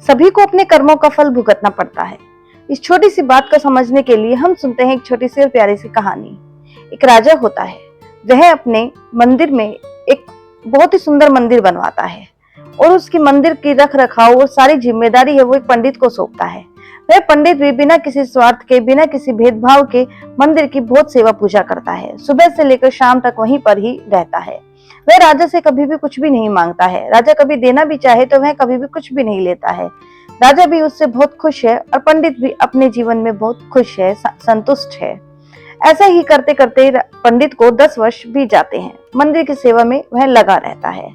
सभी को अपने कर्मों का फल भुगतना पड़ता है। इस छोटी सी बात को समझने के लिए हम सुनते हैं एक छोटी सी और प्यारी सी कहानी। एक राजा होता है, वह अपने मंदिर में एक बहुत ही सुंदर मंदिर बनवाता है और उसकी मंदिर की रख रखाव और सारी जिम्मेदारी है वो एक पंडित को सौंपता है। वह पंडित भी बिना किसी स्वार्थ के, बिना किसी भेदभाव के मंदिर की बहुत सेवा पूजा करता है। सुबह से लेकर शाम तक वहीं पर ही रहता है। वह राजा से कभी भी कुछ भी नहीं मांगता है। राजा कभी देना भी चाहे तो वह कभी भी कुछ भी नहीं लेता है। राजा भी उससे बहुत खुश है और पंडित भी अपने जीवन में बहुत खुश है, संतुष्ट है। ऐसा ही करते करते पंडित को 10 वर्ष बीत जाते हैं। मंदिर की सेवा में वह लगा रहता है।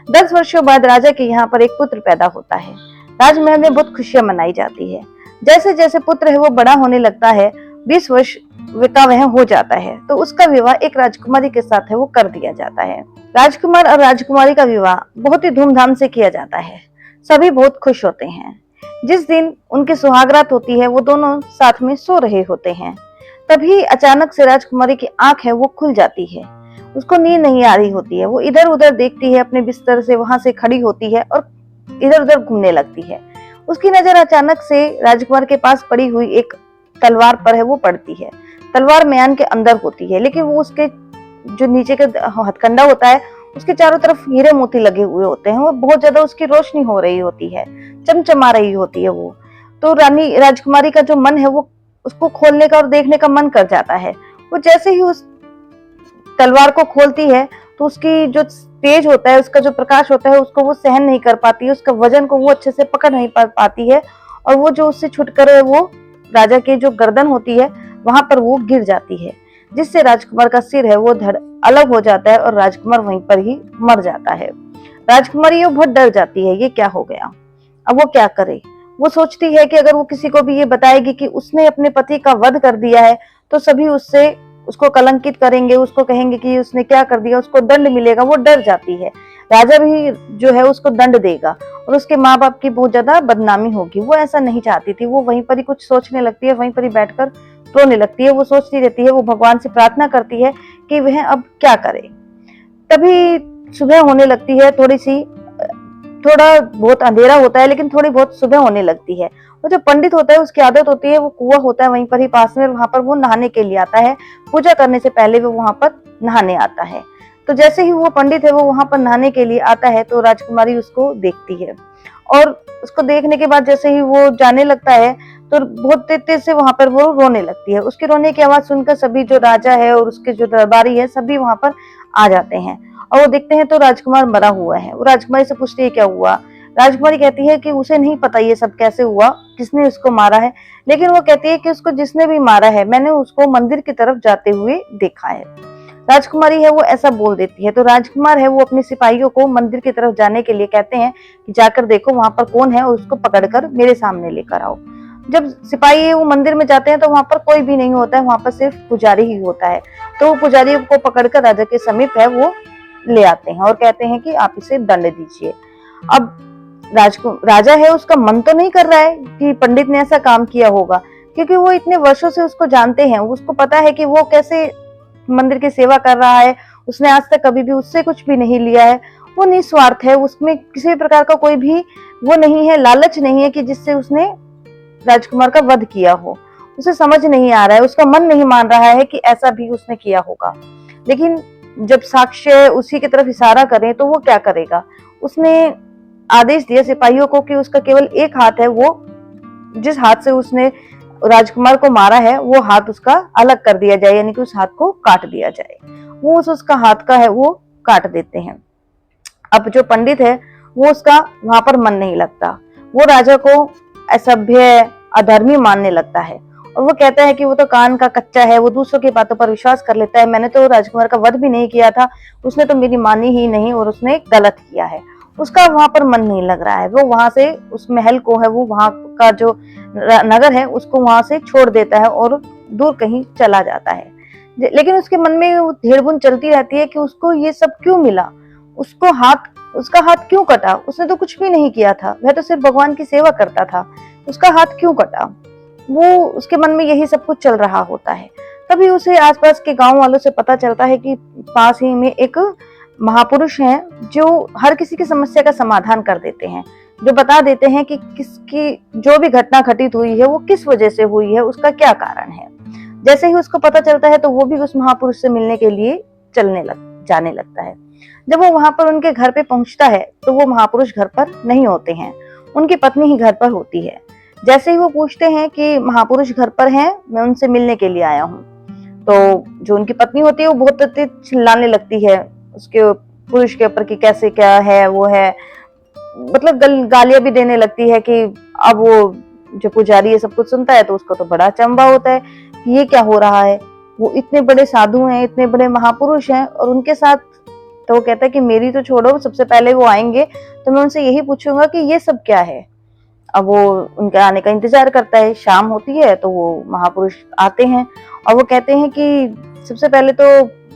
10 वर्षों बाद राजा के यहाँ पर एक पुत्र पैदा होता है। राजमहल में बहुत खुशियां मनाई जाती है। जैसे जैसे पुत्र है वो बड़ा होने लगता है, 20 वर्ष का वह हो जाता है तो उसका विवाह एक राजकुमारी के साथ है वो कर दिया जाता है। राजकुमार और राजकुमारी का विवाह बहुत ही धूमधाम से किया जाता है। सभी बहुत खुश होते हैं। जिस दिन उनकी सुहागरात होती है वो दोनों साथ में सो रहे होते हैं। तभी अचानक से राजकुमारी की आंख है वो खुल जाती है। उसको नींद नहीं आ रही होती है। वो इधर उधर देखती है, अपने बिस्तर से वहां से खड़ी होती है और इधर उधर घूमने लगती है। उसकी नजर अचानक से राजकुमार के पास पड़ी हुई एक तलवार पर है वो पड़ती है। तलवार म्यान के अंदर होती है, लेकिन वो उसके जो नीचे का हथकंडा होता है उसके चारों तरफ हीरे मोती लगे हुए होते हैं। वो बहुत ज्यादा उसकी रोशनी हो रही होती है, चमचमा रही होती है वो। तो रानी राजकुमारी का जो मन है वो उसको खोलने का और देखने का मन कर जाता है। वो जैसे ही उस तलवार को खोलती है तो उसकी जो तेज होता है, उसका जो प्रकाश होता है उसको वो सहन नहीं कर पाती है। उसका वजन को वो अच्छे से पकड़ नहीं पाती है और वो जो उससे छुटकर वो राजा की जो गर्दन होती है वहां पर वो गिर जाती है, जिससे राजकुमार का सिर है वो धड़ अलग हो जाता है और राजकुमार वहीं पर ही मर जाता है। राजकुमारी ये बहुत डर जाती है, ये क्या हो गया, अब वो क्या करे। वो सोचती है कि अगर वो किसी को भी ये बताएगी कि उसने अपने पति का वध कर दिया है तो सभी उसको कलंकित करेंगे, उसको कहेंगे कि उसने क्या कर दिया, उसको दंड मिलेगा। वो डर जाती है। राजा भी जो है उसको दंड देगा और उसके माँ बाप की बहुत ज्यादा बदनामी होगी। वो ऐसा नहीं चाहती थी। वो वहीं पर ही कुछ सोचने लगती है, वहीं पर ही बैठकर रोने लगती है। वो सोचती रहती है, वो भगवान से प्रार्थना करती है कि वह अब क्या करे। तभी सुबह होने लगती है। थोड़ा बहुत अंधेरा होता है लेकिन थोड़ी बहुत सुबह होने लगती है। वो जो पंडित होता है उसकी आदत होती है, वो कुआं होता है वहीं पर ही पास में, वहां पर वो नहाने के लिए आता है। पूजा करने से पहले वो वहां पर नहाने आता है। तो जैसे ही वो पंडित है वो वहां पर नहाने के लिए आता है तो राजकुमारी उसको देखती है और उसको देखने के बाद जैसे ही वो जाने लगता है तो बहुत तेज से वहां पर वो रोने लगती है। उसके रोने की आवाज सुनकर सभी जो राजा है और उसके जो दरबारी है सभी वहां पर आ जाते हैं और वो देखते हैं तो राजकुमार मरा हुआ है। वो राजकुमारी से पूछती है क्या हुआ। राजकुमारी कहती है कि उसे नहीं पता ये सब कैसे हुआ, किसने उसको मारा है, लेकिन वो कहती है कि उसको जिसने भी मारा है मैंने उसको मंदिर की तरफ जाते हुए देखा है। राजकुमारी है वो ऐसा बोल देती है तो राजकुमार है वो अपने सिपाहियों को मंदिर की तरफ जाने के लिए कहते हैं कि जाकर देखो वहां पर कौन है और उसको पकड़कर मेरे सामने लेकर आओ। जब सिपाही है वो मंदिर में जाते हैं तो वहां पर कोई भी नहीं होता है, वहां पर सिर्फ पुजारी ही होता है। तो वो पुजारी को पकड़कर राजा के समीप है वो ले आते हैं और कहते हैं कि आप इसे दंड दीजिए। अब राजा है उसका मन तो नहीं कर रहा है कि पंडित ने ऐसा काम किया होगा, क्योंकि वो इतने वर्षों से उसको जानते हैं। उसको पता है कि वो कैसे मंदिर की सेवा कर रहा है। उसने आज तक कभी भी उससे कुछ भी नहीं लिया है। वो निस्वार्थ है, उसमें किसी भी प्रकार का कोई भी वो नहीं है, लालच नहीं है कि जिससे उसने राजकुमार का वध किया हो। उसे समझ नहीं आ रहा है, उसका मन नहीं मान रहा है कि ऐसा भी उसने किया होगा। लेकिन जब साक्ष्य उसी की तरफ इशारा करें तो वो क्या करेगा। उसने आदेश दिया सिपाहियों को कि उसका केवल एक हाथ है, वो जिस हाथ से उसने राजकुमार को मारा है वो हाथ उसका अलग कर दिया जाए, यानी कि उस हाथ को काट दिया जाए। वो उसका हाथ का है वो काट देते हैं। अब जो पंडित है वो उसका वहां पर मन नहीं लगता। वो राजा को असभ्य, अधर्मी मानने लगता है और वो कहता है कि वो तो कान का कच्चा है, वो दूसरों की बातों पर विश्वास कर लेता है। मैंने तो राजकुमार का वध भी नहीं किया था, उसने तो मेरी मानी ही नहीं और उसने गलत किया है। उसका वहां पर मन नहीं लग रहा है। वो वहां से उस महल को है वो वहां का जो नगर है उसको वहां से छोड़ देता है और दूर कहीं चला जाता है। लेकिन उसके मन में धेड़बुन चलती रहती है कि उसको ये सब क्यों मिला, उसका हाथ क्यों कटा। उसने तो कुछ भी नहीं किया था, वह तो सिर्फ भगवान की सेवा करता था, उसका हाथ क्यों कटा। वो उसके मन में यही सब कुछ चल रहा होता है। तभी उसे आसपास के गांव वालों से पता चलता है कि पास ही में एक महापुरुष हैं जो हर किसी की समस्या का समाधान कर देते हैं। जो बता देते हैं कि किसकी जो भी घटना घटित हुई है वो किस वजह से हुई है, उसका क्या कारण है। जैसे ही उसको पता चलता है तो वो भी उस महापुरुष से मिलने के लिए जाने लगता है। जब वो वहां पर उनके घर पे पहुंचता है तो वो महापुरुष घर पर नहीं होते हैं, उनकी पत्नी ही घर पर होती है। जैसे ही वो पूछते हैं कि महापुरुष घर पर हैं, मैं उनसे मिलने के लिए आया हूँ, तो जो उनकी पत्नी होती है वो बहुत तेज चिल्लाने लगती है उसके पुरुष के ऊपर कि कैसे क्या है वो है, मतलब गालियां भी देने लगती है। कि अब वो जो पुजारी ये सब कुछ सुनता है तो उसको तो बड़ा अचंभा होता है कि ये क्या हो रहा है। वो इतने बड़े साधु हैं, इतने बड़े महापुरुष हैं और उनके साथ, तो वो कहता है कि मेरी तो छोड़ो, सबसे पहले वो आएंगे तो मैं उनसे यही पूछूंगा कि ये सब क्या है। अब वो उनके आने का इंतजार करता है। शाम होती है तो वो महापुरुष आते हैं और वो कहते हैं कि सबसे पहले तो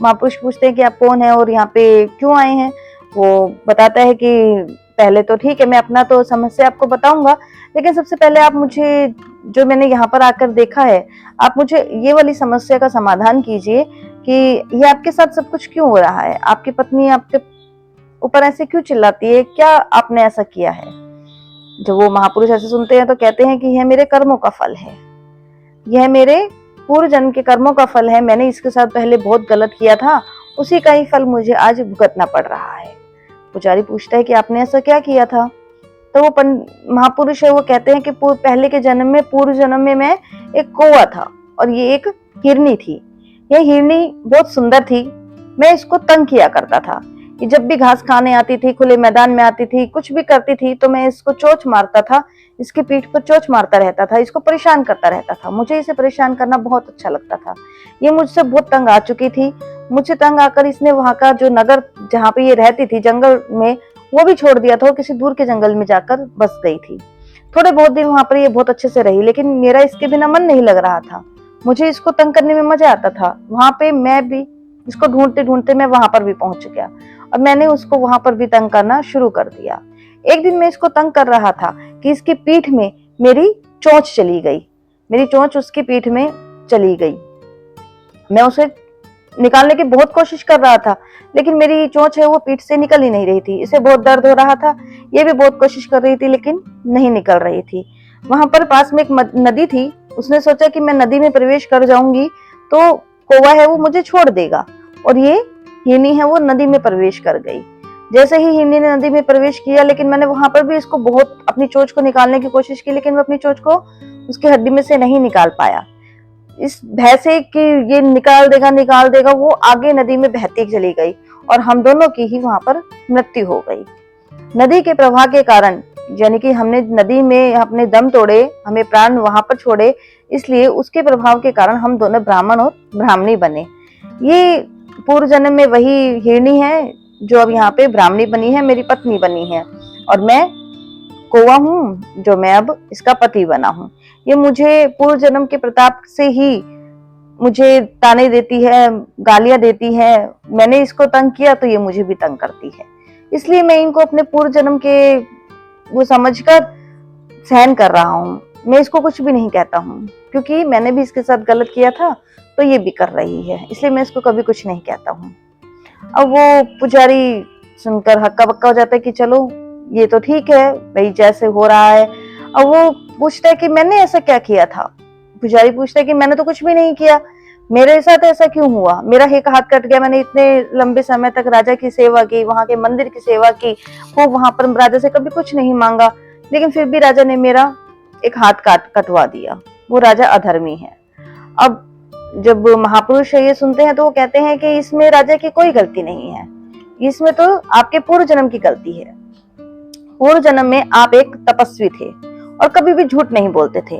महापुरुष पूछते हैं कि आप कौन है और यहाँ पे क्यों आए हैं। वो बताता है कि पहले तो ठीक है, मैं अपना तो समस्या आपको बताऊंगा, लेकिन सबसे पहले आप मुझे, जो मैंने यहाँ पर आकर देखा है, आप मुझे ये वाली समस्या का समाधान कीजिए कि ये आपके साथ सब कुछ क्यों हो रहा है, आपकी पत्नी आपके ऊपर ऐसे क्यों चिल्लाती है, क्या आपने ऐसा किया है। जब वो महापुरुष ऐसे सुनते हैं तो कहते हैं कि यह मेरे कर्मों का फल है, यह मेरे पूर्व जन्म के कर्मों का फल है, मैंने इसके साथ पहले बहुत गलत किया था, उसी का ही फल मुझे आज भुगतना पड़ रहा है। पुजारी पूछता है कि आपने ऐसा क्या किया था। तो वो महापुरुष है वो कहते हैं कि पहले के जन्म में, पूर्व जन्म में मैं एक कौवा था और ये एक हिरनी थी। यह हिरनी बहुत सुंदर थी, मैं इसको तंग किया करता था। ये जब भी घास खाने आती थी, खुले मैदान में आती थी, कुछ भी करती थी तो मैं इसको चोंच मारता था, इसकी पीठ पर चोंच मारता रहता था, इसको परेशान करता रहता था। मुझे इसे परेशान करना बहुत अच्छा लगता था। ये मुझसे बहुत तंग आ चुकी थी। मुझे तंग आकर इसने वहां का जो नगर जहाँ पे ये रहती थी जंगल में, वो भी छोड़ दिया था और किसी दूर के जंगल में जाकर बस गई थी। थोड़े बहुत दिन वहां पर ये बहुत अच्छे से रही, लेकिन मेरा इसके बिना मन नहीं लग रहा था। मुझे इसको तंग करने में मजा आता था। वहां पे मैं भी इसको ढूंढते ढूंढते मैं वहां पर भी पहुंच गया और मैंने उसको वहां पर भी तंग करना शुरू कर दिया। एक दिन मैं इसको तंग कर रहा था कि इसकी पीठ में मेरी चोंच चली गई, मेरी चोंच उसकी पीठ में चली गई। मैं उसे निकालने की बहुत कोशिश कर रहा था, लेकिन मेरी चोंच है वो पीठ से निकल ही नहीं रही थी। इसे बहुत दर्द हो रहा था, ये भी बहुत कोशिश कर रही थी लेकिन नहीं निकल रही थी। वहां पर पास में एक नदी थी, उसने सोचा कि मैं नदी में प्रवेश कर जाऊंगी तो कौवा है वो मुझे छोड़ देगा, और ये हिरनी है वो नदी में प्रवेश कर गई। जैसे ही हिरनी ने नदी में प्रवेश किया, लेकिन मैंने वहां पर भी इसको बहुत अपनी चोंच को निकालने की कोशिश की, लेकिन मैं अपनी चोंच को उसकी हड्डी में से नहीं निकाल पाया। इस भय से कि ये निकाल देगा, वो आगे नदी में बहती चली गई और हम दोनों की ही वहां पर मृत्यु हो गई। नदी के प्रवाह के कारण, यानी कि हमने नदी में अपने दम तोड़े, हमें प्राण वहां पर छोड़े, इसलिए उसके प्रभाव के कारण हम दोनों ब्राह्मण और ब्राह्मणी बने। ये पूर्व जन्म में वही हिरनी है जो अब यहाँ पे ब्राह्मणी बनी है, मेरी पत्नी बनी है, और मैं कौवा हूँ जो मैं अब इसका पति बना हूँ। ये मुझे पूर्व जन्म के प्रताप से ही मुझे ताने देती है, गालियां देती है। मैंने इसको तंग किया तो ये मुझे भी तंग करती है, इसलिए मैं इनको अपने पूर्व जन्म के वो समझकर सहन कर रहा हूँ। मैं इसको कुछ भी नहीं कहता हूँ क्योंकि मैंने भी इसके साथ गलत किया था तो ये भी कर रही है, इसलिए मैं इसको कभी कुछ नहीं कहता हूँ। अब वो पुजारी सुनकर हक्का बक्का हो जाता है कि चलो ये तो ठीक है भाई, जैसे हो रहा है। अब वो पूछता है कि मैंने ऐसा क्या किया था। पुजारी पूछता है कि मैंने तो कुछ भी नहीं किया, मेरे साथ ऐसा क्यों हुआ, मेरा एक हाथ कट गया, मैंने इतने लंबे समय तक राजा की सेवा की, वहां के मंदिर की सेवा की, वो वहां पर राजा से कभी कुछ नहीं मांगा, लेकिन फिर भी राजा ने मेरा एक हाथ कटवा दिया। वो राजा अधर्मी है। अब जब महापुरुष ये सुनते हैं तो वो कहते हैं कि इसमें राजा की कोई गलती नहीं है, इसमें तो आपके पूर्व जन्म की गलती है। पूर्व जन्म में आप एक तपस्वी थे और कभी भी झूठ नहीं बोलते थे।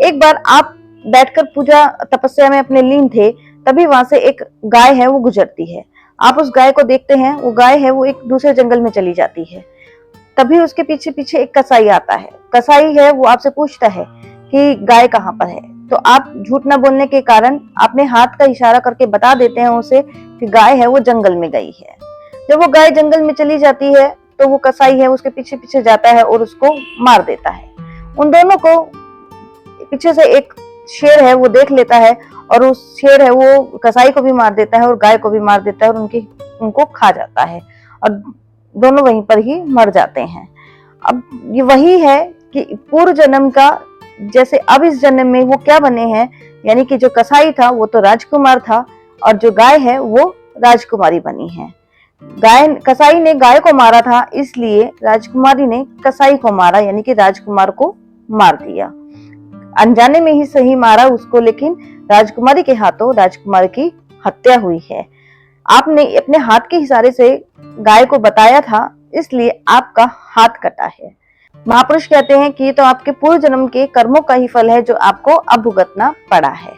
एक बार आप बैठकर पूजा तपस्या में अपने लीन थे, तभी वहां से एक गाय है वो गुजरती है। आप उस गाय को देखते हैं, वो गाय है वो एक दूसरे जंगल में चली जाती है। तभी उसके पीछे पीछे एक कसाई आता है। कसाई है वो आपसे पूछता है कि गाय कहाँ पर है, तो आप झूठ न बोलने के कारण अपने हाथ का इशारा करके बता देते हैं उसे कि गाय है वो जंगल में गई है। जब वो गाय जंगल में चली जाती है तो वो कसाई है उसके पीछे पीछे जाता है और उसको मार देता है। उन दोनों को पीछे से एक शेर है वो देख लेता है और उस शेर है वो कसाई को भी मार देता है और गाय को भी मार देता है और उनको खा जाता है और दोनों वहीं पर ही मर जाते हैं। अब ये वही है कि पूर्व जन्म का, जैसे अब इस जन्म में वो क्या बने हैं, यानी कि जो कसाई था वो तो राजकुमार था और जो गाय है वो राजकुमारी बनी है। कसाई ने गाय को मारा था, इसलिए राजकुमारी ने कसाई को मारा, यानी कि राजकुमार को मार दिया। अनजाने में ही सही मारा उसको, लेकिन राजकुमारी के हाथों राजकुमार की हत्या हुई है। आपने अपने हाथ के इशारे से गाय को बताया था, इसलिए आपका हाथ कटा है। महापुरुष कहते हैं कि ये तो आपके पूर्व जन्म के कर्मों का ही फल है जो आपको अब भुगतना पड़ा है।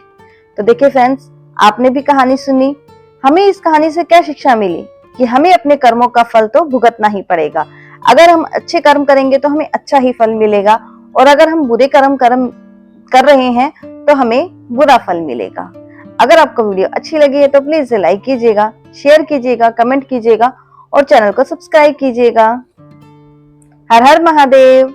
तो देखिए फ्रेंड्स, आपने भी कहानी सुनी। हमें इस कहानी से क्या शिक्षा मिली कि हमें अपने कर्मों का फल तो भुगतना ही पड़ेगा। अगर हम अच्छे कर्म करेंगे तो हमें अच्छा ही फल मिलेगा, और अगर हम बुरे कर्म कर रहे हैं तो हमें बुरा फल मिलेगा। अगर आपको वीडियो अच्छी लगी है तो प्लीज इसे लाइक कीजिएगा, शेयर कीजिएगा, कमेंट कीजिएगा और चैनल को सब्सक्राइब कीजिएगा। हर हर महादेव।